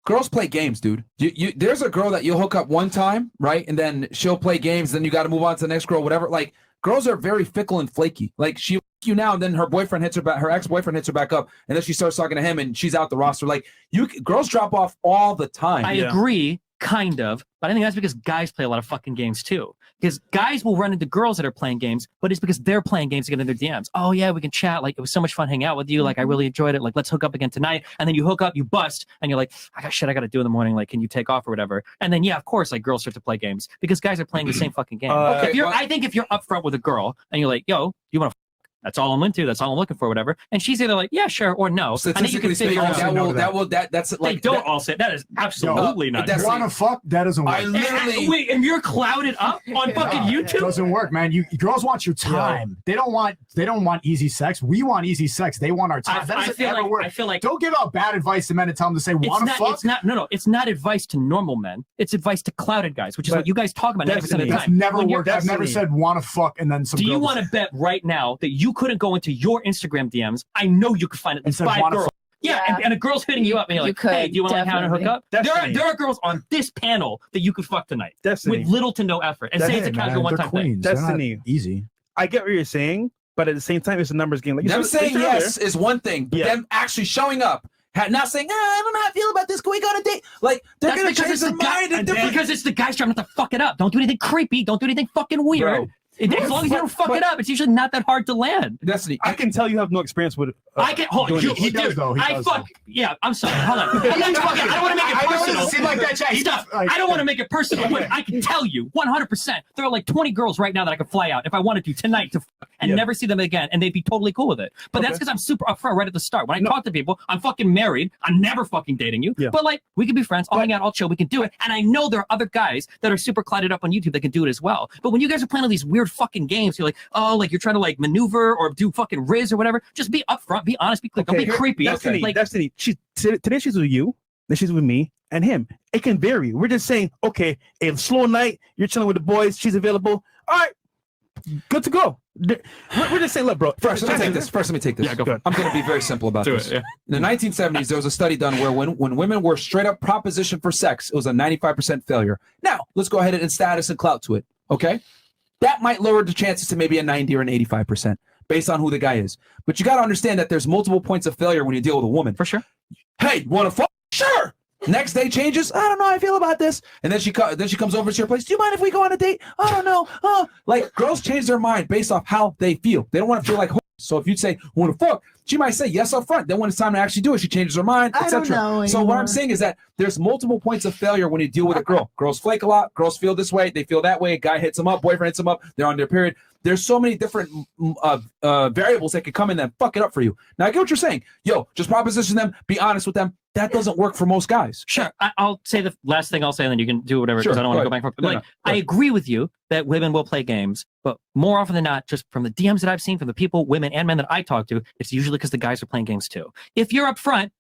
Girls play games, dude. There's a girl that you'll hook up one time, right? And then she'll play games. Then you got to move on to the next girl, whatever. Like, girls are very fickle and flaky. Like, she'll you now, and then her boyfriend hits her back. Her ex-boyfriend hits her back up, and then she starts talking to him, and she's out the roster. Like, girls drop off all the time. I agree, kind of, but I think that's because guys play a lot of fucking games too. Because guys will run into girls that are playing games, but it's because they're playing games to get in their DMs. Oh yeah, we can chat. Like, it was so much fun hanging out with you. Like, I really enjoyed it. Like, let's hook up again tonight. And then you hook up, you bust, and you're like, I got shit I got to do in the morning. Like, can you take off or whatever? And then yeah, of course, like girls start to play games because guys are playing the same fucking game. I think if you're upfront with a girl and you're like, yo, you want to. That's all I'm into. That's all I'm looking for, whatever. And she's either like, yeah, sure, or no. And then you can figure out. That's like. They don't all say that is absolutely not. You want to fuck? That doesn't work. I literally. Wait, and you're clouded up on fucking YouTube? It doesn't work, man. Girls want your time. They don't want easy sex. We want easy sex. They want our time. That doesn't ever work. I feel like don't give out bad advice to men and tell them to say want to fuck. It's not. No. It's not advice to normal men. It's advice to clouded guys, which is what you guys talk about 90% of the time. That's never worked. I've never said want to fuck and then some. Do you want to bet right now that you couldn't go into your Instagram DMs? I know you could find at least 5 girls. Yeah, and a girl's hitting you up and you're like, hey, do you want to learn how to hook up? There are girls on this panel that you could fuck tonight with little to no effort and say it's a casual one-time thing. Destiny. Easy. I get what you're saying, but at the same time, it's a numbers game. Like them saying yes is one thing, but them actually showing up, not saying, I don't know how I feel about this. Can we go on a date? Like, they're going to change their mind. Because it's the guys trying not to fuck it up. Don't do anything creepy. Don't do anything fucking weird. Bro. As long as you don't fuck it up, it's usually not that hard to land. Destiny, I can tell you have no experience with. I can hold. He does though. Yeah, I'm sorry. Hold on. I don't want to make it personal. Seem like that, Jack. I don't want to make it personal. But I can tell you 100%. There are like 20 girls right now that I could fly out if I wanted to tonight to and never see them again, and they'd be totally cool with it. But that's because I'm super upfront right at the start. When I talk to people, I'm fucking married. I'm never fucking dating you. But like, we can be friends. I'll hang out. I'll chill. We can do it. And I know there are other guys that are super clouded up on YouTube that can do it as well. But when you guys are playing all these weird fucking games, you're like, oh, like you're trying to like maneuver or do fucking Riz or whatever. Just be upfront, be honest, be clear. Don't be creepy. Destiny, today she's with you, then she's with me and him. It can vary. We're just saying, okay, a slow night, you're chilling with the boys, she's available. All right, good to go. We're just saying, look, bro. First, let me take this. Yeah, go. I'm going to be very simple about this. In the 1970s, there was a study done where when women were straight up propositioned for sex, it was a 95% failure. Now, let's go ahead and add status and clout to it, okay? That might lower the chances to maybe a 90 or an 85% based on who the guy is. But you got to understand that there's multiple points of failure when you deal with a woman. For sure. Hey, want to fuck? Sure. Next day changes. I don't know how I feel about this. And then she comes over to your place. Do you mind if we go on a date? I don't know. Like, girls change their mind based off how they feel. They don't want to feel like. So if you say want to fuck, she might say yes up front. Then when it's time to actually do it, she changes her mind, etc. So what I'm saying is that there's multiple points of failure when you deal with a girl. Girls flake a lot. Girls feel this way. They feel that way. A guy hits them up. Boyfriend hits them up. They're on their period. There's so many different variables that could come in and fuck it up for you. Now I get what you're saying. Yo, just proposition them. Be honest with them. That doesn't work for most guys. Sure. I'll say the last thing I'll say, and then you can do whatever, because I don't want to go back and forth. I agree with you that women will play games, but more often than not, just from the DMs that I've seen, from the people, women and men that I talk to, it's usually because the guys are playing games too. If you're up front,